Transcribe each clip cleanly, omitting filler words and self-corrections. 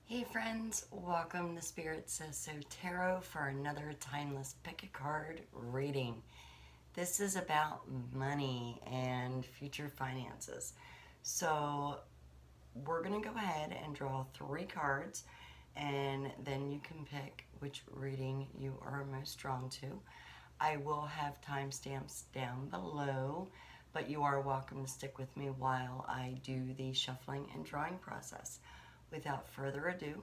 Hey friends, welcome to Spirit Says So Tarot for another timeless pick a card reading. This is about money and future finances. So we're going to go ahead and draw 3 cards and then you can pick which reading you are most drawn to. I will have timestamps down below, but you are welcome to stick with me while I do the shuffling and drawing process. Without further ado,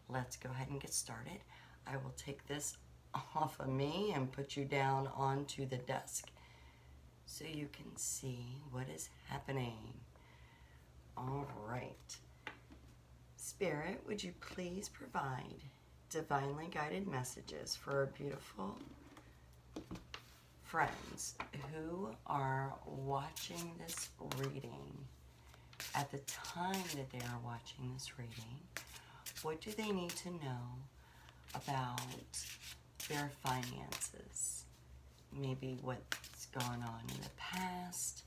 let's go ahead and get started. I will take this off of me and put you down onto the desk so you can see what is happening. All right. Spirit, would you please provide divinely guided messages for our beautiful friends who are watching this reading? At the time that they are watching this reading, what do they need to know about their finances? Maybe what's gone on in the past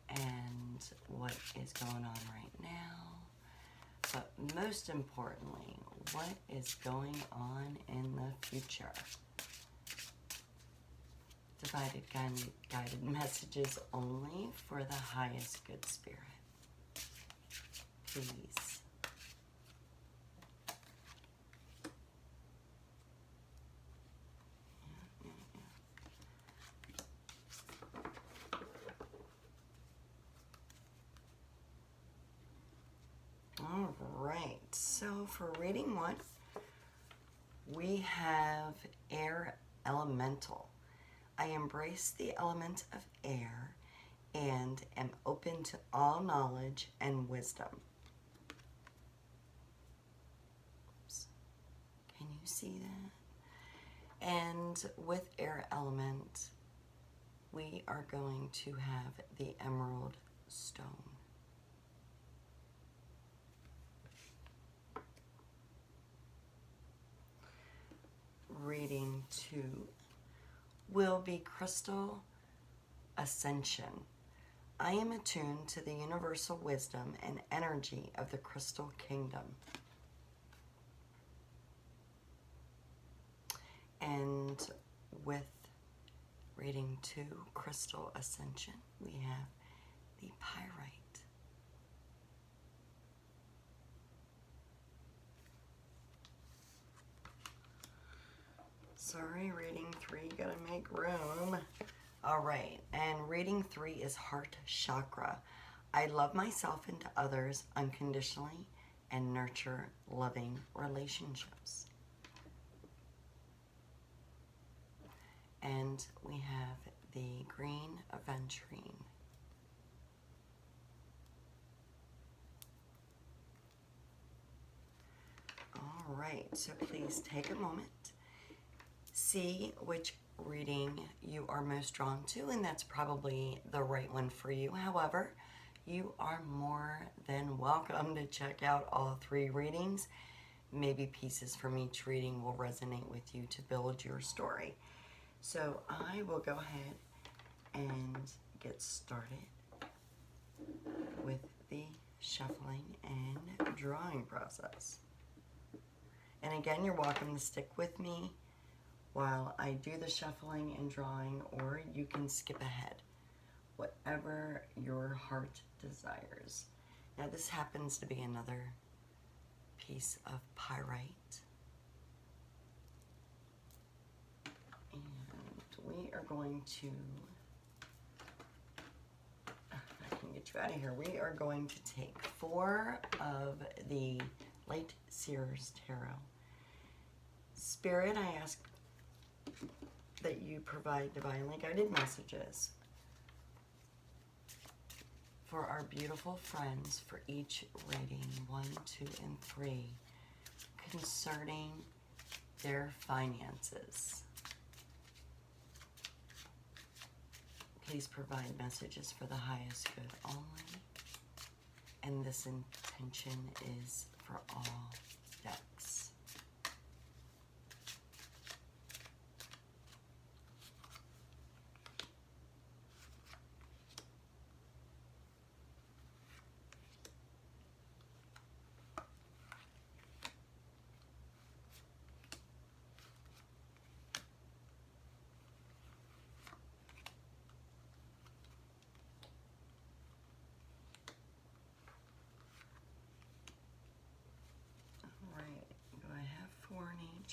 and what is going on right now. But most importantly, what is going on in the future? Divided guided messages only for the highest good spirit. Please. All right, so for reading 1, we have Air Elemental. I embrace the element of air and am open to all knowledge and wisdom. Can you see that? And with air element, we are going to have the emerald stone. Reading 2 will be Crystal Ascension. I am attuned to the universal wisdom and energy of the Crystal Kingdom. And with reading 2, Crystal Ascension, we have the Pyrite. Sorry, reading 3, gotta make room. All right, and reading 3 is Heart Chakra. I love myself and others unconditionally and nurture loving relationships. And we have the green Aventurine. All right, so please take a moment. See which reading you are most drawn to, and that's probably the right one for you. However, you are more than welcome to check out all 3 readings. Maybe pieces from each reading will resonate with you to build your story. So I will go ahead and get started with the shuffling and drawing process. And again, you're welcome to stick with me while I do the shuffling and drawing, or you can skip ahead, whatever your heart desires. Now this happens to be another piece of pyrite. And we are going to, I can get you out of here. We are going to take 4 of the Light Seers Tarot. Spirit, I ask that you provide divinely guided messages for our beautiful friends for each reading, 1, 2, and 3, concerning their finances. Please provide messages for the highest good only, and this intention is for all decks.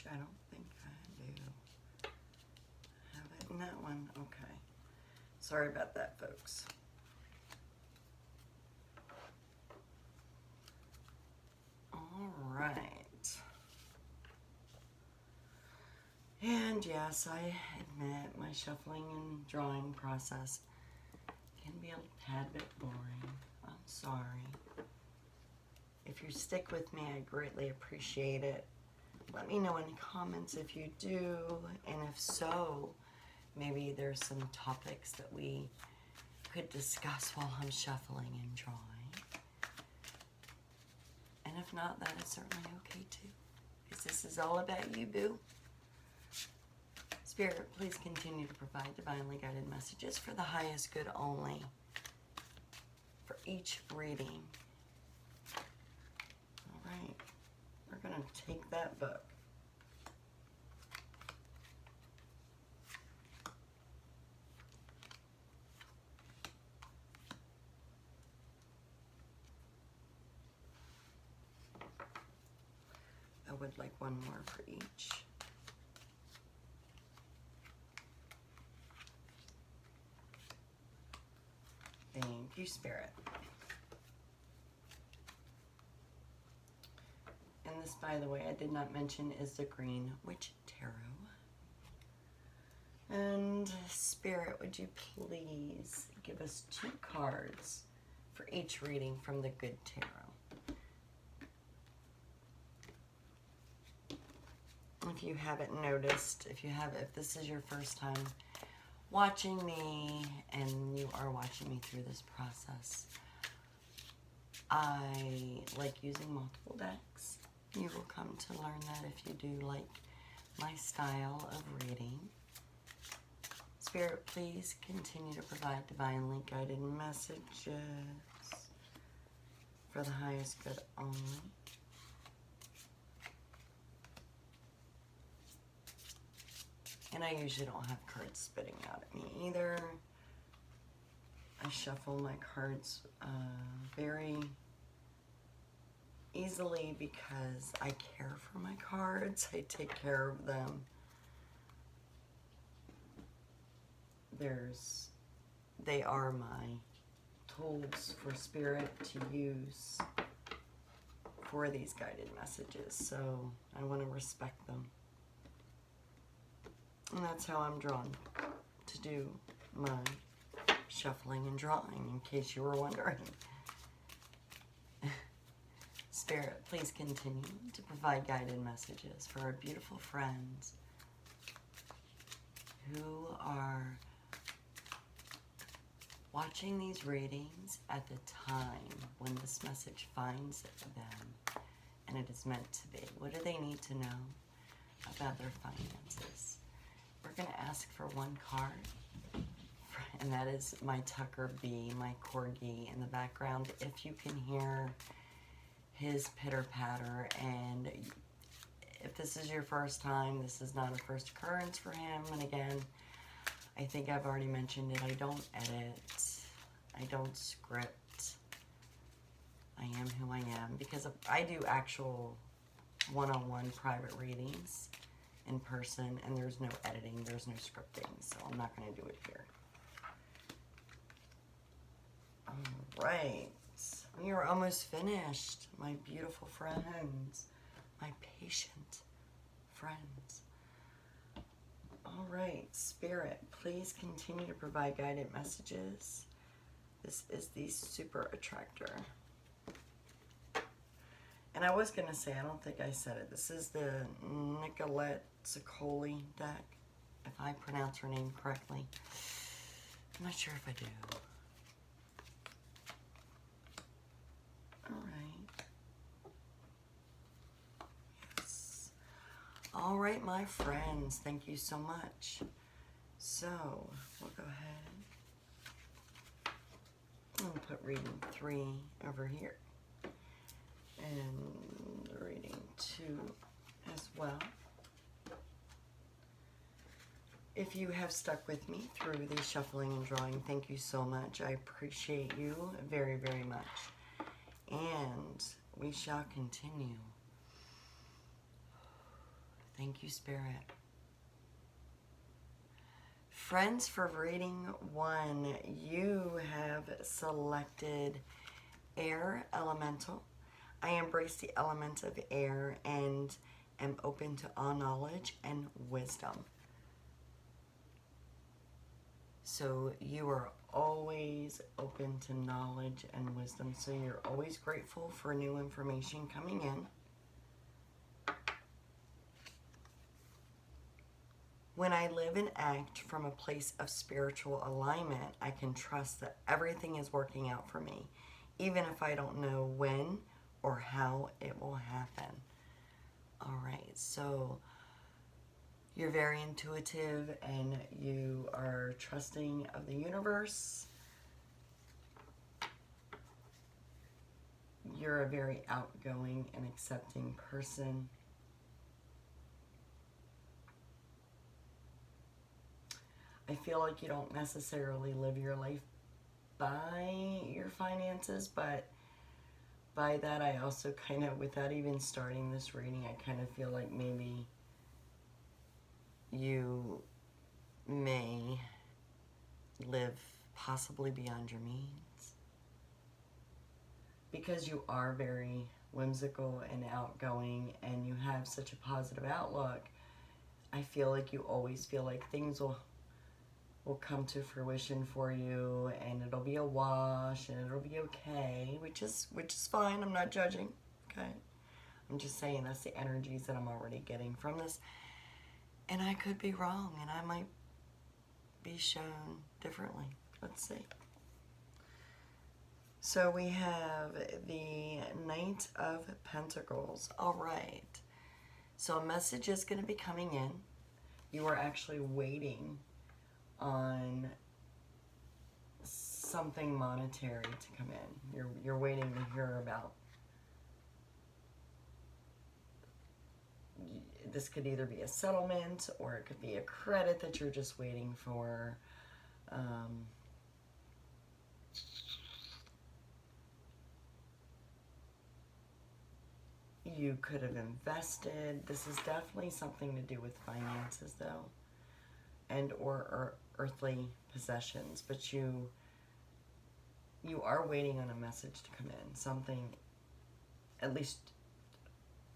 I don't think I do. Have it in that one? Okay. Sorry about that, folks. All right. And yes, I admit my shuffling and drawing process can be a tad bit boring. I'm sorry. If you stick with me, I greatly appreciate it. Let me know in the comments if you do, and if so, maybe there's some topics that we could discuss while I'm shuffling and drawing. And if not, that is certainly okay too, because this is all about you, boo. Spirit, please continue to provide divinely guided messages for the highest good only, for each reading. All right, we're going to take that book. I would like one more for each. Thank you, Spirit. And this, by the way, I did not mention, is the Green Witch Tarot. And Spirit, would you please give us 2 cards for each reading from the Good Tarot? If you haven't noticed, if this is your first time watching me and you are watching me through this process, I like using multiple decks. You will come to learn that if you do like my style of reading. Spirit, please continue to provide divinely guided messages for the highest good only. And I usually don't have cards spitting out at me either. I shuffle my cards very easily because I care for my cards. I take care of them. They are my tools for Spirit to use for these guided messages, so I want to respect them. And that's how I'm drawn to do my shuffling and drawing, in case you were wondering. Spirit, please continue to provide guided messages for our beautiful friends who are watching these readings at the time when this message finds them and it is meant to be. What do they need to know about their finances? We're going to ask for 1 card, and that is my Tucker bee, my corgi in the background. If you can hear his pitter-patter, and if this is your first time, this is not a first occurrence for him. And again, I think I've already mentioned it, I don't edit, I don't script. I am who I am, because I do actual one-on-one private readings in person, and there's no editing, there's no scripting, so I'm not going to do it here. All right, we are almost finished, my beautiful friends, my patient friends. All right, Spirit, please continue to provide guided messages. This is the Super Attractor. And I was going to say, I don't think I said it, this is the Nicolette Ciccoli deck, if I pronounce her name correctly. I'm not sure if I do. All right. Yes. All right, my friends, thank you so much. So, we'll go ahead and put reading 3 over here. And reading 2 as well. If you have stuck with me through the shuffling and drawing, thank you so much. I appreciate you very, very much. And we shall continue Thank you, Spirit. Friends, for reading 1, you have selected Air Elemental. I embrace the element of air and am open to all knowledge and wisdom. So you are always open to knowledge and wisdom. So you're always grateful for new information coming in. When I live and act from a place of spiritual alignment, I can trust that everything is working out for me, even if I don't know when or how it will happen. All right, so you're very intuitive and you are trusting of the universe. You're a very outgoing and accepting person. I feel like you don't necessarily live your life by your finances, but by that I also kind of, without even starting this reading, I kind of feel like maybe you may live possibly beyond your means. Because you are very whimsical and outgoing and you have such a positive outlook, I feel like you always feel like things will come to fruition for you and it'll be a wash and it'll be okay, which is fine. I'm not judging, okay? I'm just saying that's the energies that I'm already getting from this. And I could be wrong and I might be shown differently. Let's see. So we have the Knight of Pentacles. All right. So a message is going to be coming in. You are actually waiting on something monetary to come in. You're waiting to hear about. This could either be a settlement or it could be a credit that you're just waiting for. You could have invested. This is definitely something to do with finances, though, and or earthly possessions. But you are waiting on a message to come in. Something, at least.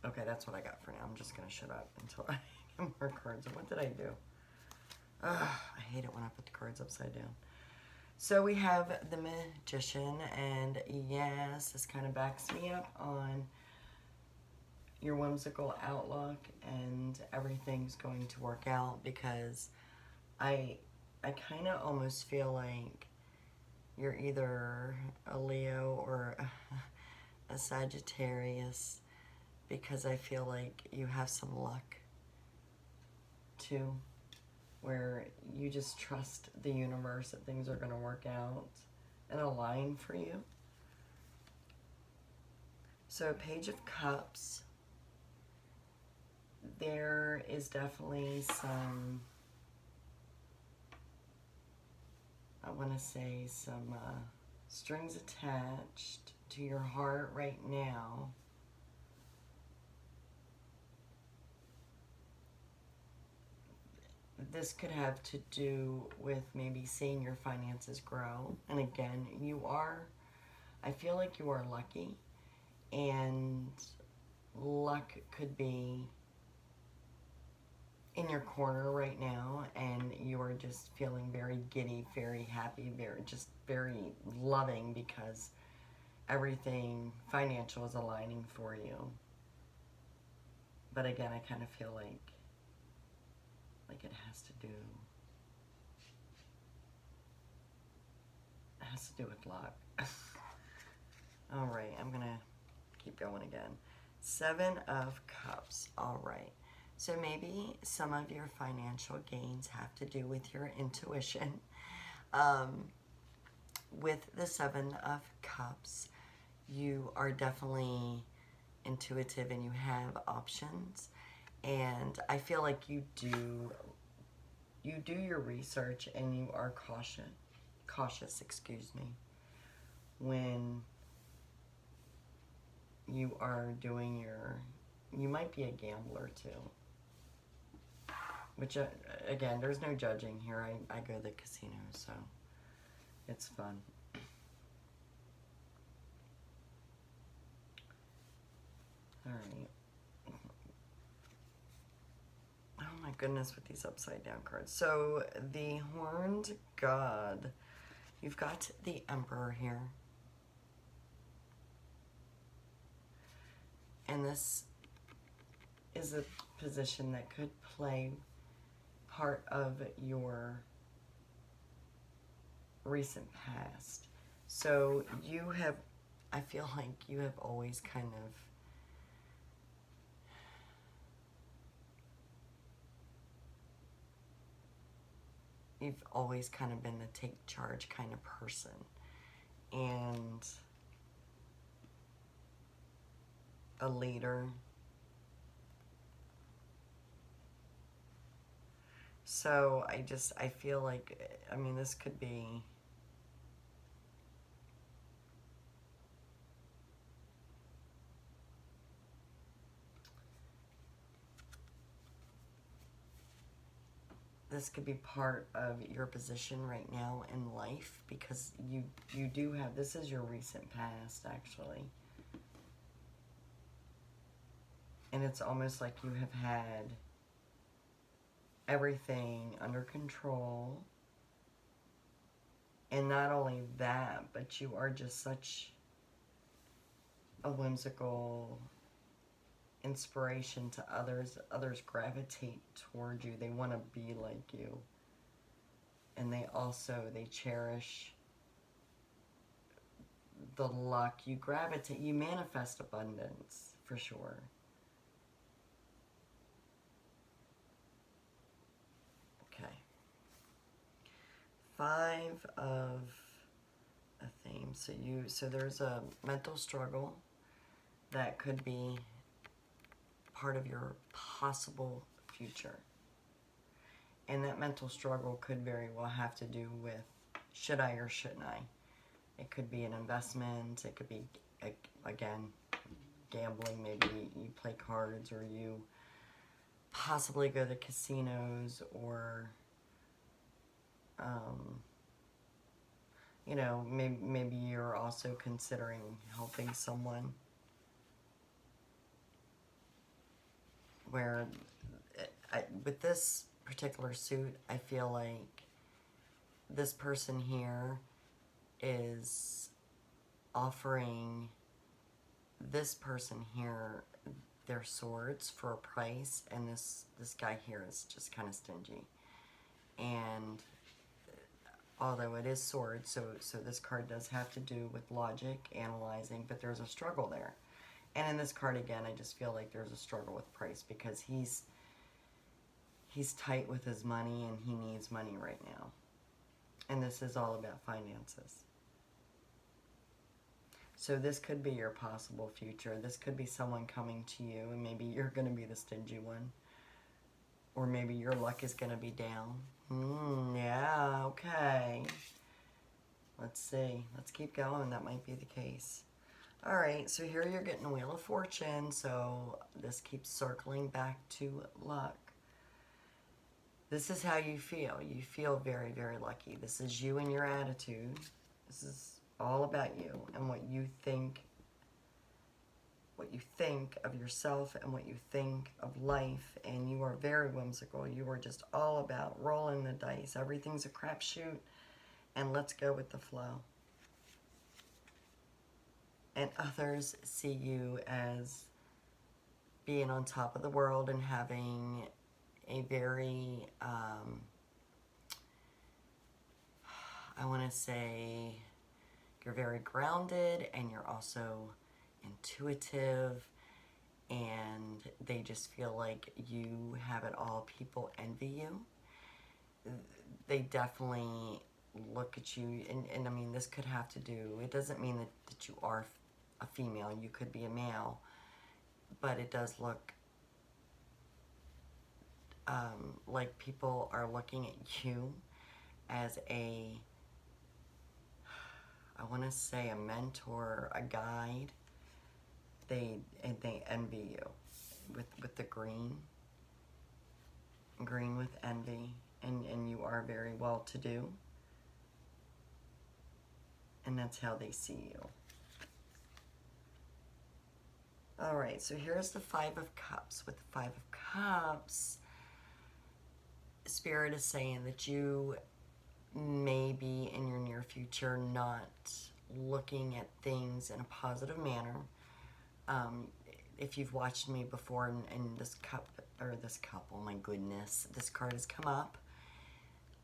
Okay, that's what I got for now. I'm just gonna shut up until I get more cards. And what did I do? I hate it when I put the cards upside down. So we have the Magician, and yes, this kind of backs me up on your whimsical outlook, and everything's going to work out, because I kind of almost feel like you're either a Leo or a Sagittarius, because I feel like you have some luck too, where you just trust the universe that things are going to work out and align for you. So Page of Cups. There is definitely some, I want to say, some strings attached to your heart right now. This could have to do with maybe seeing your finances grow. And again, I feel like you are lucky, and luck could be in your corner right now, and you are just feeling very giddy, very happy, very loving, because everything financial is aligning for you. But again, I kind of feel like it has to do with luck. All right, I'm gonna keep going again. 7 of Cups. All right. So maybe some of your financial gains have to do with your intuition. With the 7 of Cups, you are definitely intuitive and you have options. And I feel like you do your research, and you are cautious, when you are doing you might be a gambler too. Which, again, there's no judging here. I go to the casino, so it's fun. Alright. Oh my goodness, with these upside down cards. So, the Horned God. You've got the Emperor here. And this is a position that could play part of your recent past. So you have, I feel like you have always kind of you've always kind of been the take charge kind of person. And a leader. So I feel like, I mean, this could be, this could be part of your position right now in life, because you do have, this is your recent past, actually. And it's almost like you have had everything under control. And not only that, but you are just such a whimsical inspiration to others. Others gravitate toward you. They want to be like you. And they cherish the luck. You gravitate, you manifest abundance, for sure. Okay. 5 of a theme. So there's a mental struggle that could be part of your possible future. And that mental struggle could very well have to do with, should I or shouldn't I? It could be an investment. It could be, again, gambling. Maybe you play cards, or you possibly go to casinos, or you know, maybe you're also considering helping someone where, with this particular suit, I feel like this person here is offering this person here their swords for a price, and this guy here is just kind of stingy. And although it is swords, so this card does have to do with logic, analyzing, but there's a struggle there. And in this card, again, I just feel like there's a struggle with price, because he's tight with his money, and he needs money right now. And this is all about finances. So this could be your possible future. This could be someone coming to you, and maybe you're going to be the stingy one. Or maybe your luck is going to be down. Yeah, okay. Let's see. Let's keep going. That might be the case. All right, so here you're getting a Wheel of Fortune, so this keeps circling back to luck. This is how you feel. You feel very, very lucky. This is you and your attitude. This is all about you and what you think of yourself and what you think of life. And you are very whimsical. You are just all about rolling the dice. Everything's a crapshoot, and let's go with the flow. And others see you as being on top of the world and having a very, I want to say, you're very grounded, and you're also intuitive, and they just feel like you have it all. People envy you. They definitely look at you, and I mean, this could have to do, it doesn't mean that you are a female. You could be a male, but it does look like people are looking at you as a, I want to say, a mentor, a guide. They envy you with the green. Green with envy, and you are very well to do. And that's how they see you. All right, so here's the Five of Cups. With the Five of Cups, Spirit is saying that you may be in your near future not looking at things in a positive manner. If you've watched me before and this cup, oh my goodness, this card has come up.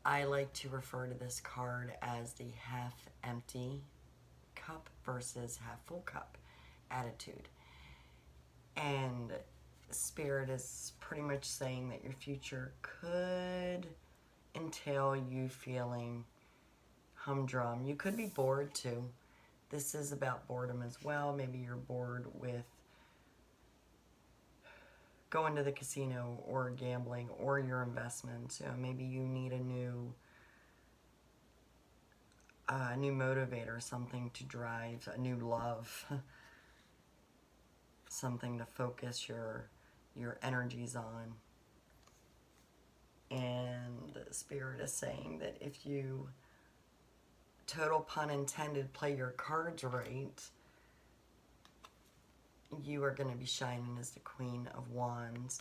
I like to refer to this card as the half empty cup versus half full cup attitude. And Spirit is pretty much saying that your future could entail you feeling humdrum. You could be bored too. This is about boredom as well. Maybe you're bored with going to the casino or gambling or your investments. Maybe you need a new motivator, something to drive, a new love, something to focus your energies on. And Spirit is saying that if you, total pun intended, play your cards right, you are going to be shining as the Queen of Wands,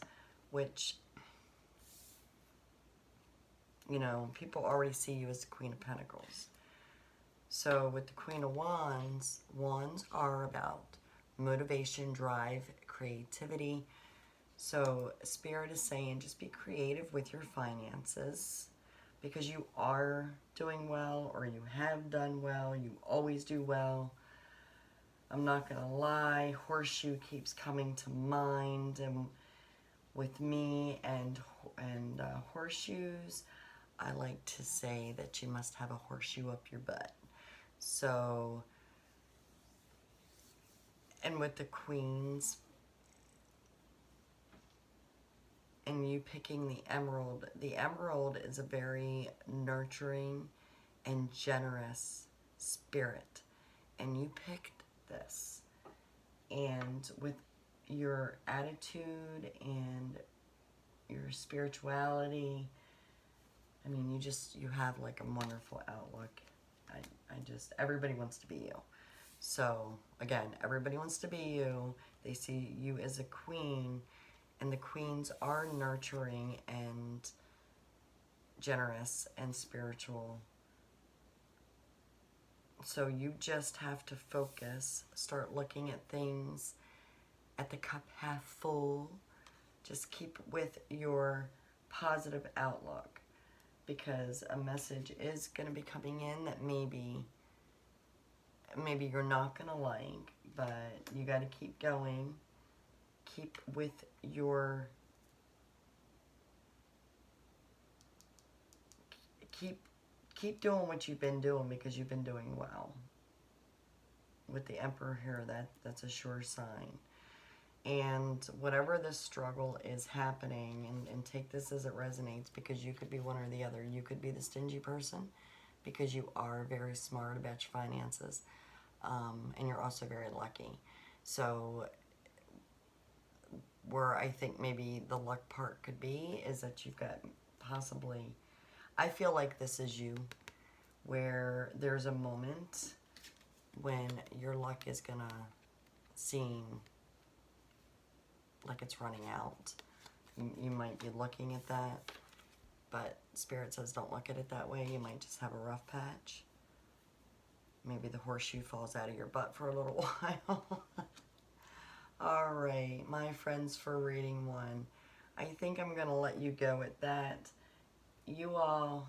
which, people already see you as the Queen of Pentacles. So with the Queen of Wands, wands are about motivation, drive, creativity. So Spirit is saying just be creative with your finances, because you are doing well, or you have done well, you always do well. I'm not gonna lie, horseshoe keeps coming to mind, and with me and horseshoes, I like to say that you must have a horseshoe up your butt. So, and with the queens, and you picking the emerald is a very nurturing and generous spirit, and you picked this. And with your attitude and your spirituality, I mean, you have like a wonderful outlook. Everybody wants to be you. So again, everybody wants to be you. They see you as a queen, and the queens are nurturing and generous and spiritual. So you just have to focus, start looking at things at the cup half full. Just keep with your positive outlook, because a message is going to be coming in that maybe you're not going to like, but you got to keep going. Keep with your, keep doing what you've been doing, because you've been doing well. With the Emperor here, that's a sure sign. And whatever the struggle is happening, and take this as it resonates, because you could be one or the other. You could be the stingy person, because you are very smart about your finances, and you're also very lucky. So where I think maybe the luck part could be is that you've got possibly, I feel like this is you, where there's a moment when your luck is gonna seem like it's running out. You might be looking at that, but Spirit says don't look at it that way. You might just have a rough patch. Maybe the horseshoe falls out of your butt for a little while. All right, my friends, for reading one, I think I'm going to let you go at that. You all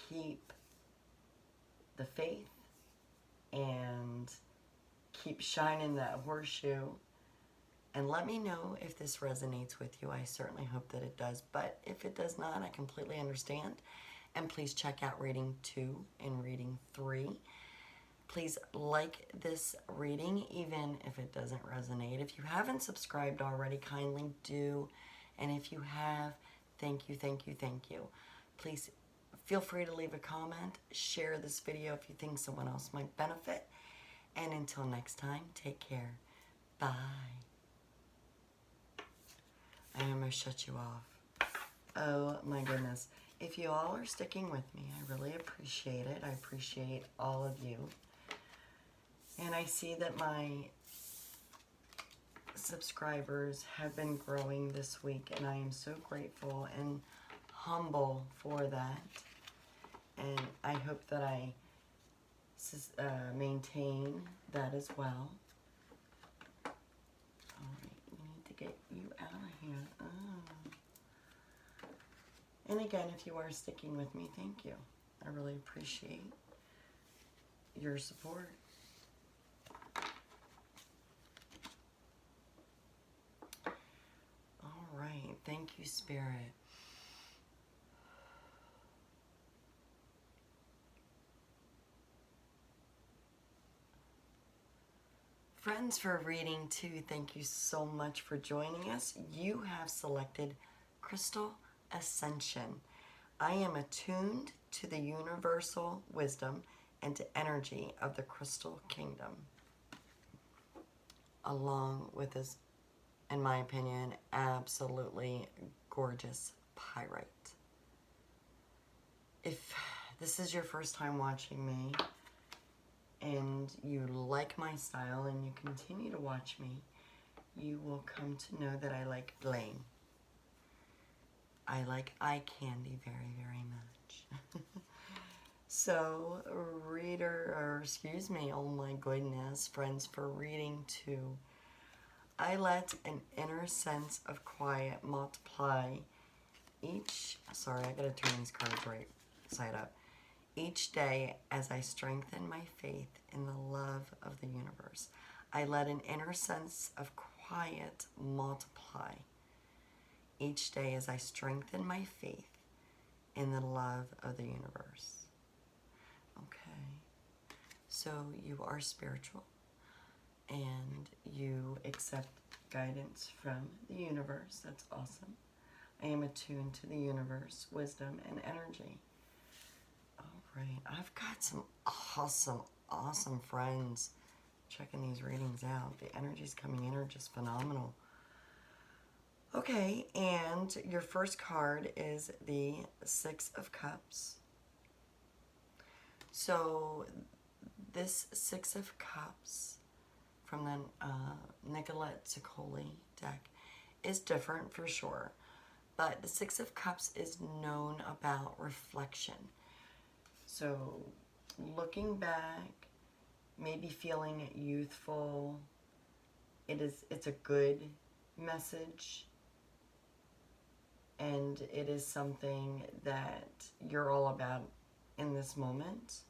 keep the faith and keep shining that horseshoe. And let me know if this resonates with you. I certainly hope that it does. But if it does not, I completely understand. And please check out reading 2 and reading 3. Please like this reading, even if it doesn't resonate. If you haven't subscribed already, kindly do. And if you have, thank you, thank you, thank you. Please feel free to leave a comment. Share this video if you think someone else might benefit. And until next time, take care. Bye. I almost shut you off. Oh my goodness. If you all are sticking with me, I really appreciate it. I appreciate all of you. And I see that my subscribers have been growing this week, and I am so grateful and humble for that. And I hope that I maintain that as well. Alright, we need to get you out of here. Oh. And again, if you are sticking with me, thank you. I really appreciate your support. Alright, thank you, Spirit. Friends for reading 2, thank you so much for joining us. You have selected Crystal Ascension. I am attuned to the universal wisdom and to energy of the Crystal Kingdom, along with this, in my opinion, absolutely gorgeous Pyrite. If this is your first time watching me, and you like my style and you continue to watch me, you will come to know that I like bling. I like eye candy very, very much. So, oh my goodness, friends, for reading 2, I let an inner sense of quiet multiply sorry, I gotta turn these cards right side up. Each day, as I strengthen my faith in the love of the universe, I let an inner sense of quiet multiply. Each day, as I strengthen my faith in the love of the universe. Okay, so you are spiritual, and you accept guidance from the universe. That's awesome. I am attuned to the universe, wisdom, and energy. Right, I've got some awesome friends checking these readings out. The energy's coming in are just phenomenal. Okay, and your first card is the 6 of Cups. So this 6 of Cups from the Nicolette Ciccoli deck is different for sure. But the 6 of Cups is known about reflection. So, looking back, maybe feeling youthful, it's a good message, and it is something that you're all about in this moment.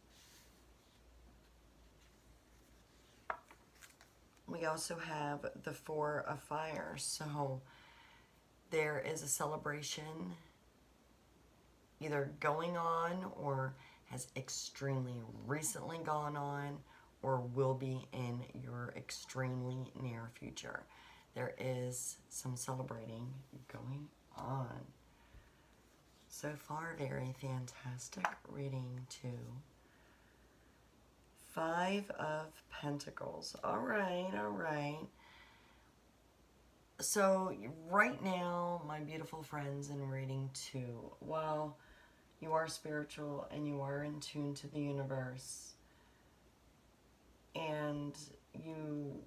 We also have the 4 of Fire, so there is a celebration either going on or has extremely recently gone on or will be in your extremely near future. There is some celebrating going on. So far, very fantastic reading too. 5 of Pentacles. All right. So right now, my beautiful friends in reading 2, well, you are spiritual and you are in tune to the universe. And you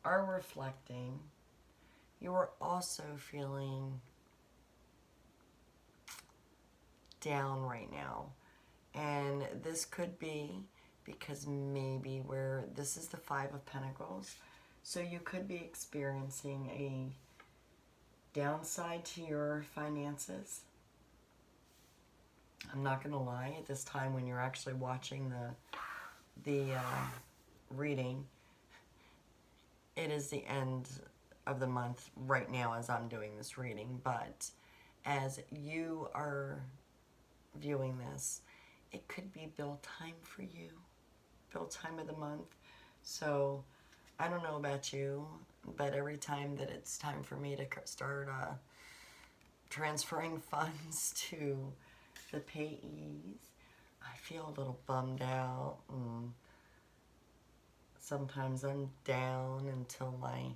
are reflecting. You are also feeling down right now. And this could be because maybe where this is the 5 of Pentacles. So you could be experiencing a downside to your finances. I'm not going to lie, at this time when you're actually watching the reading, it is the end of the month right now as I'm doing this reading, but as you are viewing this, it could be bill time for you, bill time of the month. So I don't know about you, but every time that it's time for me to start transferring funds to the payees, I feel a little bummed out. Sometimes I'm down until my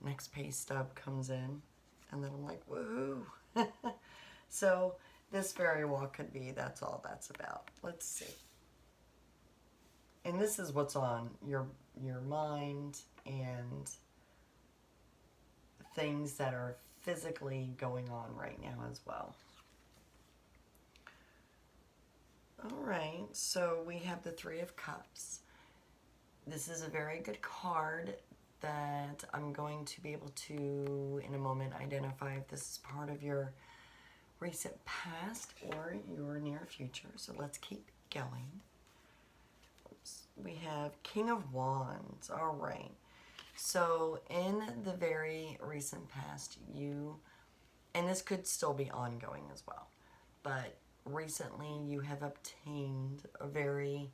next pay stub comes in, and then I'm like, woohoo! So this very well could be that's all that's about. Let's see. And this is what's on your mind and things that are physically going on right now as well. All right, so we have the Three of Cups. This is a very good card that I'm going to be able to, in a moment, identify if this is part of your recent past or your near future. So let's keep going. Oops. We have King of Wands. All right. So in the very recent past, and this could still be ongoing as well, but recently you have obtained a very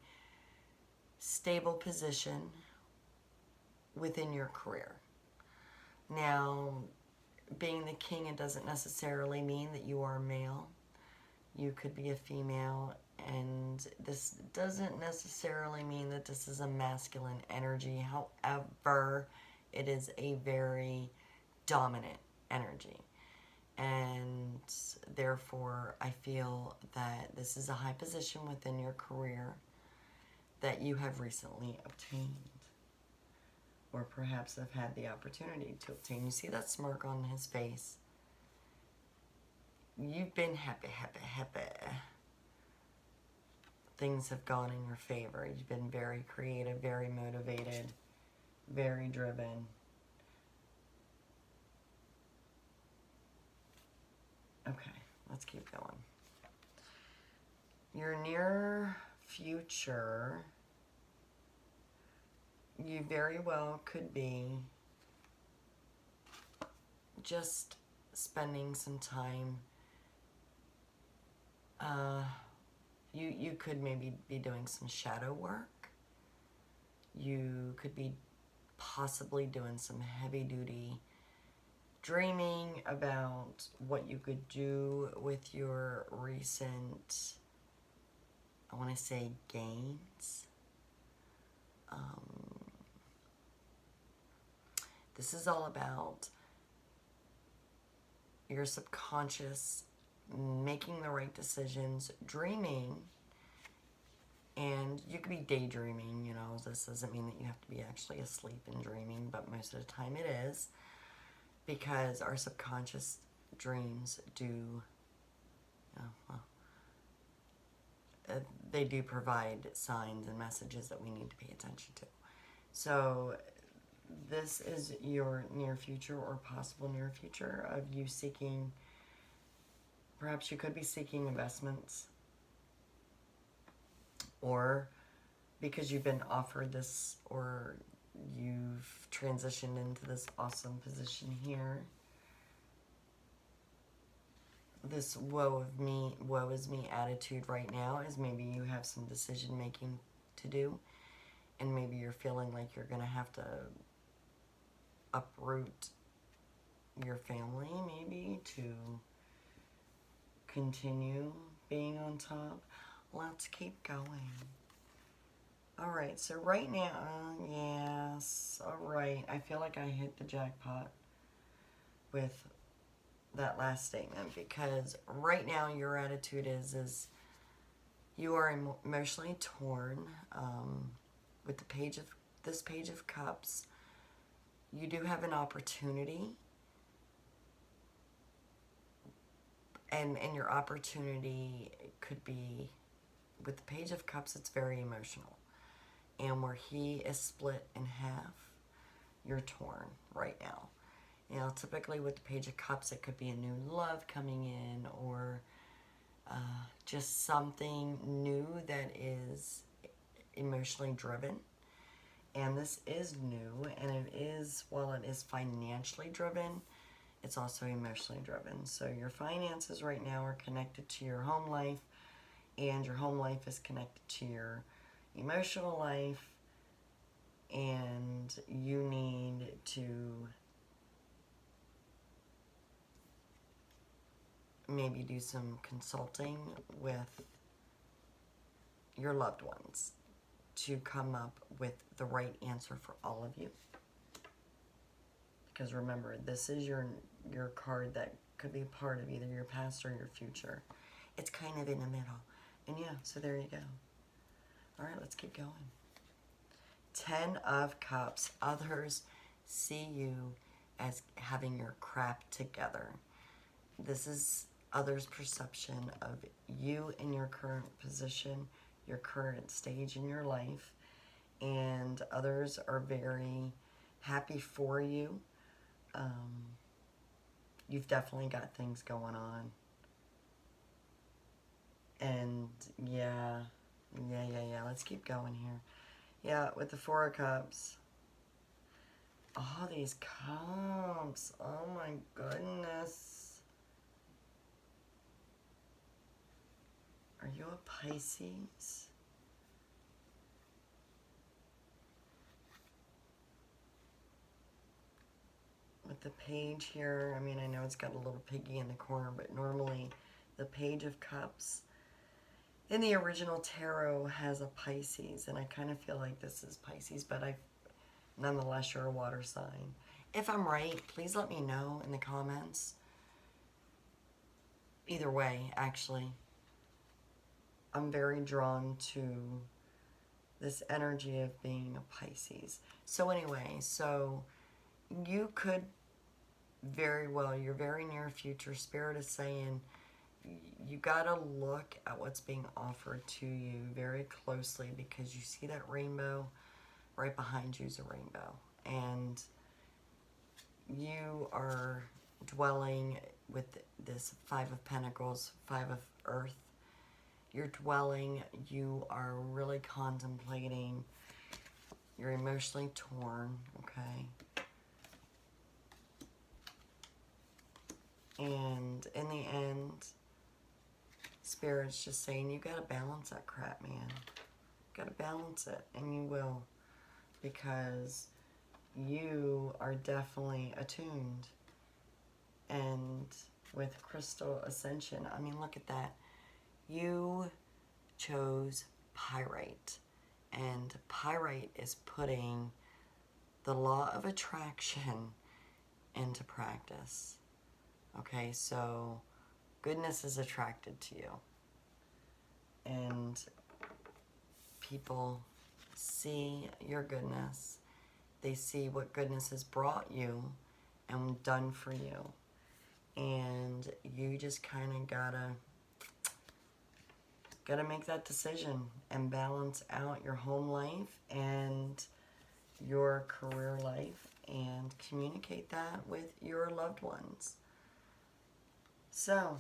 stable position within your career. Now, being the king, it doesn't necessarily mean that you are male. You could be a female, and this doesn't necessarily mean that this is a masculine energy. However, it is a very dominant energy. And therefore, I feel that this is a high position within your career that you have recently obtained, or perhaps have had the opportunity to obtain. You see that smirk on his face? You've been happy. Things have gone in your favor. You've been very creative, very motivated, very driven. Okay, let's keep going. Your near future, you very well could be just spending some time. You could maybe be doing some shadow work. You could be possibly doing some heavy duty dreaming about what you could do with your recent, I want to say, gains. This is all about your subconscious making the right decisions, dreaming, and you could be daydreaming, you know. This doesn't mean that you have to be actually asleep and dreaming, but most of the time it is, because our subconscious dreams do, they do provide signs and messages that we need to pay attention to. So this is your near future or possible near future of you seeking, perhaps you could be seeking investments, or because you've been offered this, or you've transitioned into this awesome position here. This woe is me attitude right now is maybe you have some decision making to do, and maybe you're feeling like you're gonna have to uproot your family maybe to continue being on top. Let's keep going. All right, so right now, yes, all right. I feel like I hit the jackpot with that last statement, because right now your attitude is you are emotionally torn with this Page of Cups. You do have an opportunity, and your opportunity could be, with the Page of Cups, it's very emotional. And where he is split in half, you're torn right now. You know, typically with the Page of Cups, it could be a new love coming in, or just something new that is emotionally driven. And this is new, and it is, while it is financially driven, it's also emotionally driven. So your finances right now are connected to your home life, and your home life is connected to your emotional life, and you need to maybe do some consulting with your loved ones to come up with the right answer for all of you. Because remember, this is your card that Could be a part of either your past or your future. It's kind of in the middle. And yeah, so there you go. All right, let's keep going. 10 of Cups. Others see you as having your crap together. This is others' perception of you in your current position, your current stage in your life. And others are very happy for you. You've definitely got things going on. And yeah. Let's keep going here. Yeah, with the 4 of Cups. All these cups. Oh my goodness. Are you a Pisces? With the page here, I mean, I know it's got a little piggy in the corner, but normally the Page of Cups in the original tarot has a Pisces, and I kind of feel like this is Pisces, but nonetheless, you're a water sign. If I'm right, please let me know in the comments. Either way, actually, I'm very drawn to this energy of being a Pisces. So anyway, you could very well, your very near future, Spirit is saying, you got to look at what's being offered to you very closely, because you see that rainbow, right behind you is a rainbow. And you are dwelling with this 5 of Pentacles, 5 of Earth. You're dwelling, you are really contemplating, you're emotionally torn, okay? And in the end, Spirit's just saying, you gotta balance that crap, man. You gotta balance it, and you will. Because you are definitely attuned. And with Crystal Ascension, I mean, look at that. You chose Pyrite. And Pyrite is putting the law of attraction into practice. Okay, so goodness is attracted to you. And people see your goodness. They see what goodness has brought you and done for you. And you just kind of gotta make that decision and balance out your home life and your career life and communicate that with your loved ones. So,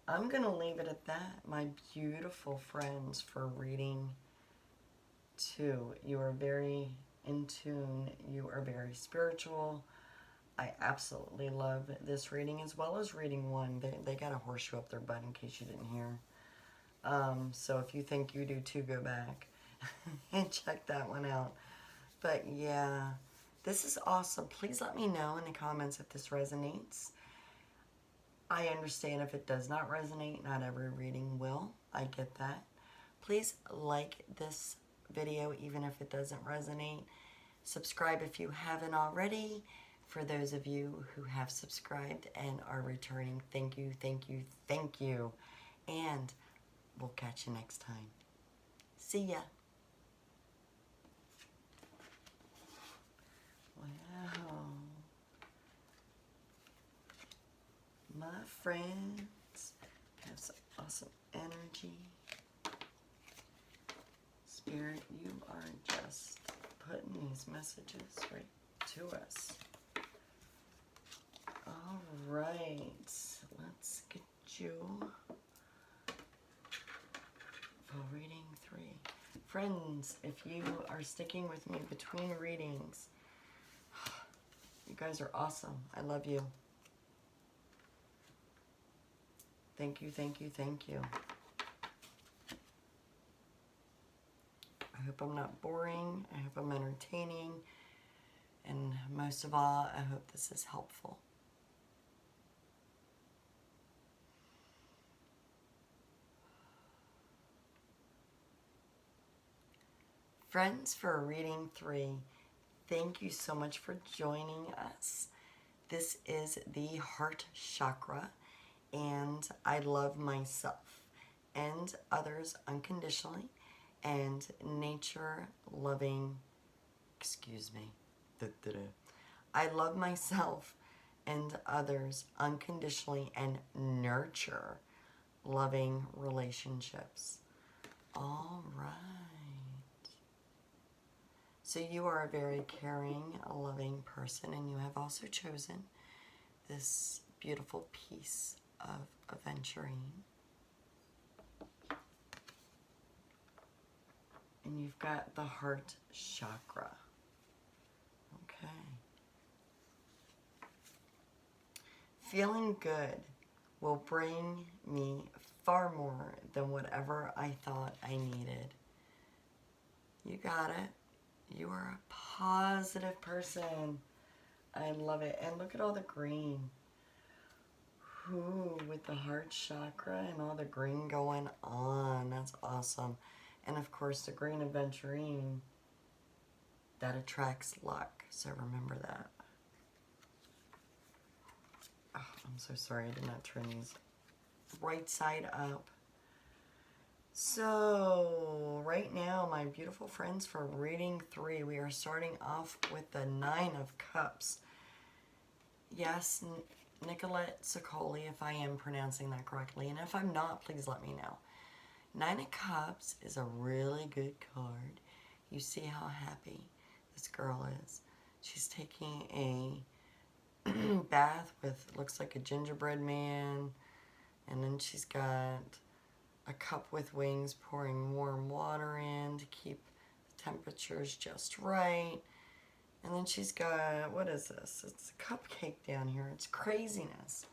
I'm going to leave it at that, my beautiful friends, for reading 2. You are very in tune. You are very spiritual. I absolutely love this reading, as well as reading 1. They got a horseshoe up their butt, in case you didn't hear. So if you think you do too, go back and check that one out. But yeah, this is awesome. Please let me know in the comments if this resonates. I understand if it does not resonate. Not every reading will. I get that. Please like this video even if it doesn't resonate. Subscribe if you haven't already. For those of you who have subscribed and are returning, thank you, thank you, thank you. And we'll catch you next time. See ya. Wow. My friends have some awesome energy. Spirit, you are just putting these messages right to us. All right, let's get you for reading 3. Friends, if you are sticking with me between readings, you guys are awesome. I love you. Thank you, thank you, thank you. I hope I'm not boring. I hope I'm entertaining. And most of all, I hope this is helpful. Friends, for reading 3, thank you so much for joining us. This is the heart chakra, and I love myself and others unconditionally, and nature loving, excuse me, I love myself and others unconditionally and nurture loving relationships. All right. So you are a very caring, loving person, and you have also chosen this beautiful piece of Aventurine. And you've got the heart chakra. Okay. Feeling good will bring me far more than whatever I thought I needed. You got it. You are a positive person. I love it. And look at all the green. Ooh, with the heart chakra and all the green going on. That's awesome. And of course, the green Aventurine, that attracts luck. So remember that. Oh, I'm so sorry I did not turn these right side up. So, right now, my beautiful friends, for reading 3, we are starting off with the 9 of Cups. Yes, Nicolette Sicoli, if I am pronouncing that correctly. And if I'm not, please let me know. 9 of Cups is a really good card. You see how happy this girl is. She's taking a bath with, looks like a gingerbread man. And then she's got a cup with wings pouring warm water in to keep the temperatures just right. And then she's got, what is this? It's a cupcake down here. It's craziness.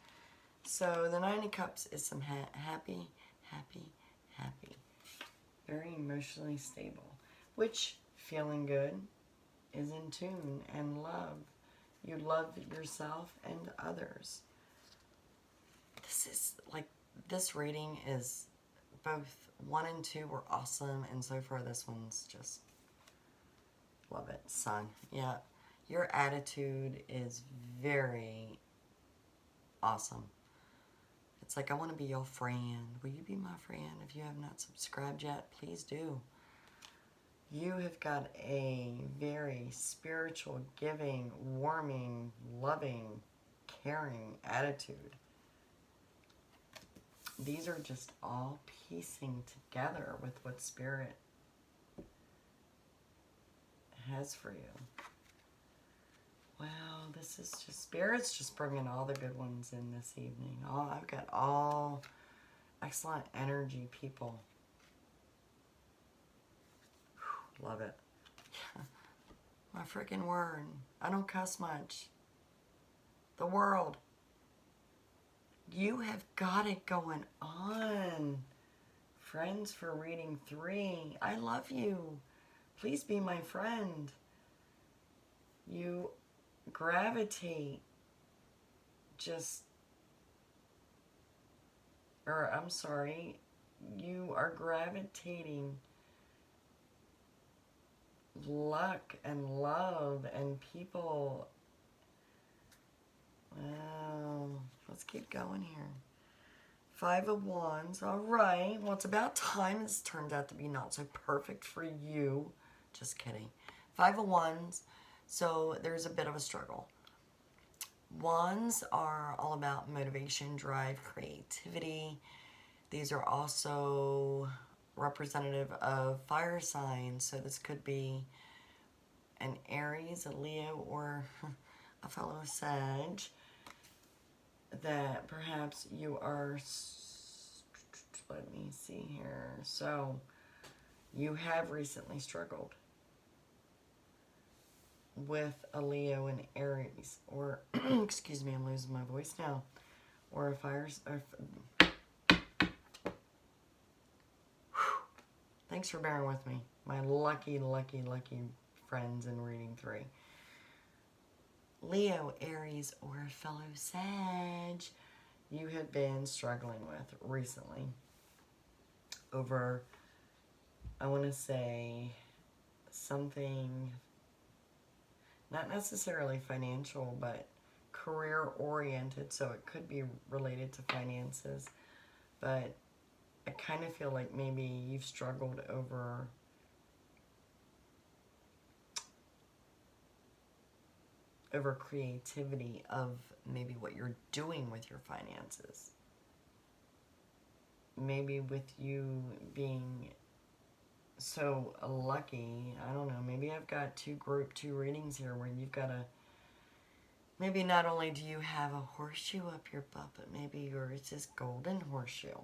So the 9 of Cups is some happy, happy, happy. Very emotionally stable. Which, feeling good, is in tune and love. You love yourself and others. This is, like, this reading is both 1 and 2 were awesome, and so far this one's just, love it. Sun. Yeah. Your attitude is very awesome. It's like, I want to be your friend. Will you be my friend? If you have not subscribed yet, please do. You have got a very spiritual, giving, warming, loving, caring attitude. These are just all piecing together with what Spirit has for you. Wow, this is just, Spirit's just bringing all the good ones in this evening. I've got all excellent energy people. Whew, love it. Yeah. My freaking word. I don't cuss much. The world. You have got it going on. Friends for reading 3. I love you. Please be my friend. You gravitate you are gravitating luck and love and people. Wow. Let's keep going here. 5 of Wands. All right. Well, it's about time. This turned out to be not so perfect for you. Just kidding. 5 of Wands. So there's a bit of a struggle. Wands are all about motivation, drive, creativity. These are also representative of fire signs. So this could be an Aries, a Leo, or a fellow Sag. That perhaps you are, let me see here. So you have recently struggled with a Leo and Aries, or excuse me, I'm losing my voice now, or a fire. Thanks for bearing with me, my lucky, lucky, lucky friends in reading 3. Leo, Aries, or a fellow Sag, you have been struggling with recently over, I want to say, something not necessarily financial, but career oriented, so it could be related to finances, but I kind of feel like maybe you've struggled over creativity of maybe what you're doing with your finances. Maybe with you being so lucky, I don't know, maybe I've got two group 2 readings here where you've got a, maybe not only do you have a horseshoe up your butt, but maybe yours is golden horseshoe.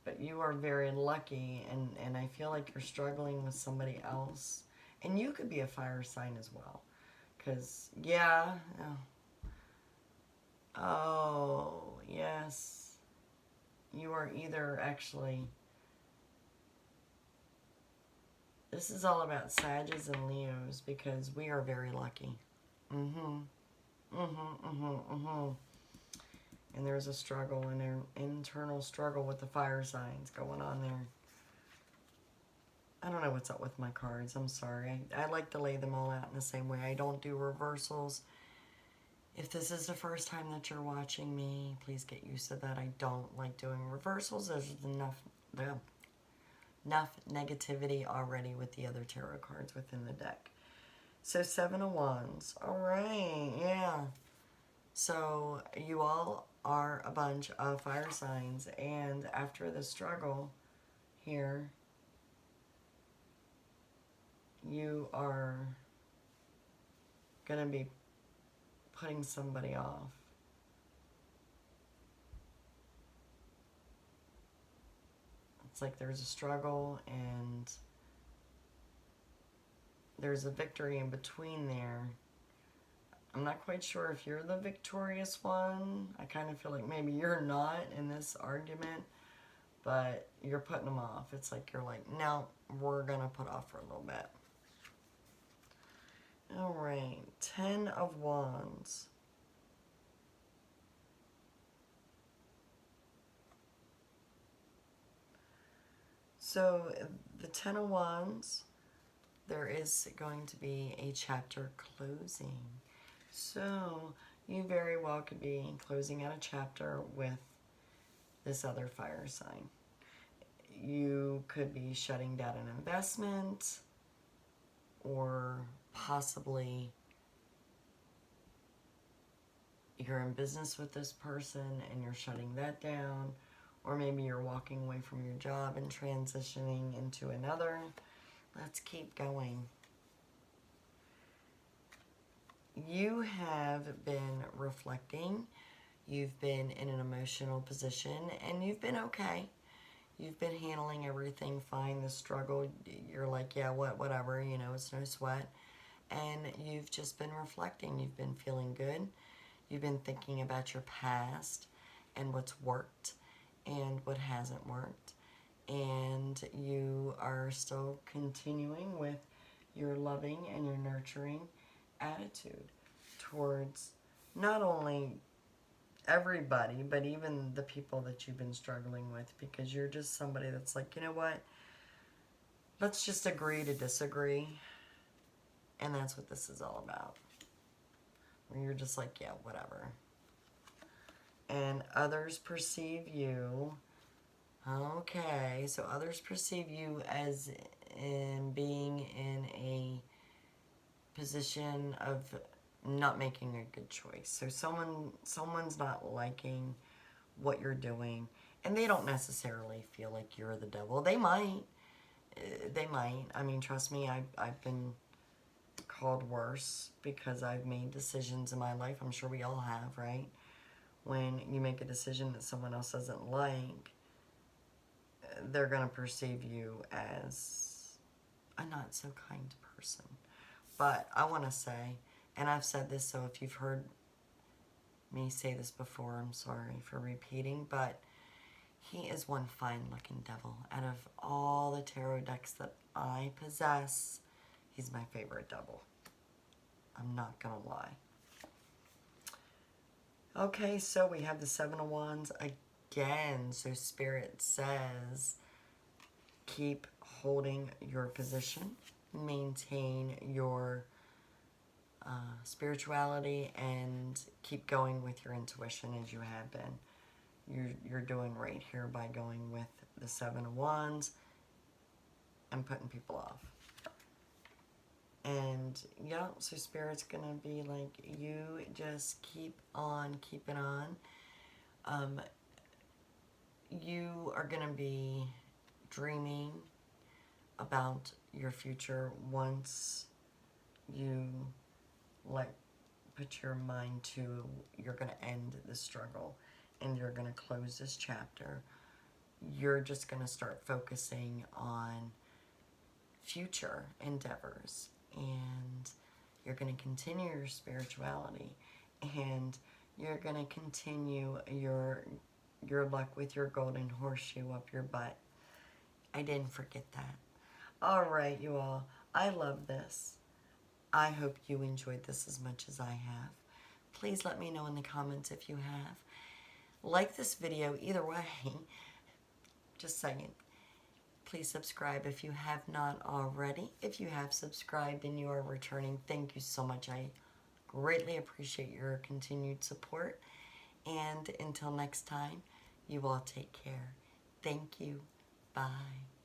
But you are very lucky, and I feel like you're struggling with somebody else. And you could be a fire sign as well. Because, yeah. Oh, yes. You are either actually... This is all about Sagittarius and Leos, because we are very lucky. And there's a struggle, an internal struggle with the fire signs going on there. I don't know what's up with my cards. I'm sorry. I like to lay them all out in the same way. I don't do reversals. If this is the first time that you're watching me, please get used to that. I don't like doing reversals. There's enough negativity already with the other tarot cards within the deck. So 7 of Wands. All right, yeah. So you all are a bunch of fire signs, and after the struggle here, you are going to be putting somebody off. It's like there's a struggle and there's a victory in between there. I'm not quite sure if you're the victorious one. I kind of feel like maybe you're not in this argument, but you're putting them off. It's like you're like, no, we're going to put off for a little bit. All right, 10 of Wands. So the 10 of Wands, there is going to be a chapter closing. So you very well could be closing out a chapter with this other fire sign. You could be shutting down an investment, or possibly you're in business with this person and you're shutting that down, or maybe you're walking away from your job and transitioning into another. Let's keep going. You have been reflecting, you've been in an emotional position, and you've been okay. You've been handling everything fine. The struggle, you're like, yeah, whatever, you know, it's no sweat. And you've just been reflecting. You've been feeling good. You've been thinking about your past and what's worked and what hasn't worked. And you are still continuing with your loving and your nurturing attitude towards not only everybody, but even the people that you've been struggling with, because you're just somebody that's like, you know what, let's just agree to disagree. And that's what this is all about, where you're just like, yeah, whatever. And others perceive you, okay, so others perceive you as in being in a position of not making a good choice. So someone's not liking what you're doing, and they don't necessarily feel like you're the devil. They might. I mean, trust me, I've been called worse because I've made decisions in my life. I'm sure we all have, right? When you make a decision that someone else doesn't like, they're going to perceive you as a not so kind person. But I want to say, and I've said this, so if you've heard me say this before, I'm sorry for repeating, but he is one fine-looking devil. Out of all the tarot decks that I possess, he's my favorite devil. I'm not going to lie. Okay, so we have the 7 of Wands again. So Spirit says, keep holding your position. Maintain your spirituality and keep going with your intuition as you have been. You're doing right here by going with the Seven of Wands and putting people off. And yeah, so Spirit's gonna be like, you just keep on keeping on. You are gonna be dreaming about your future once you put your mind to you're going to end the struggle and you're going to close this chapter. You're just going to start focusing on future endeavors, and you're going to continue your spirituality, and you're going to continue your luck with your golden horseshoe up your butt. I didn't forget that. All right, you all. I love this. I hope you enjoyed this as much as I have. Please let me know in the comments if you have. Like this video either way. Just saying. Please subscribe if you have not already. If you have subscribed and you are returning, thank you so much. I greatly appreciate your continued support. And until next time, you all take care. Thank you. Bye.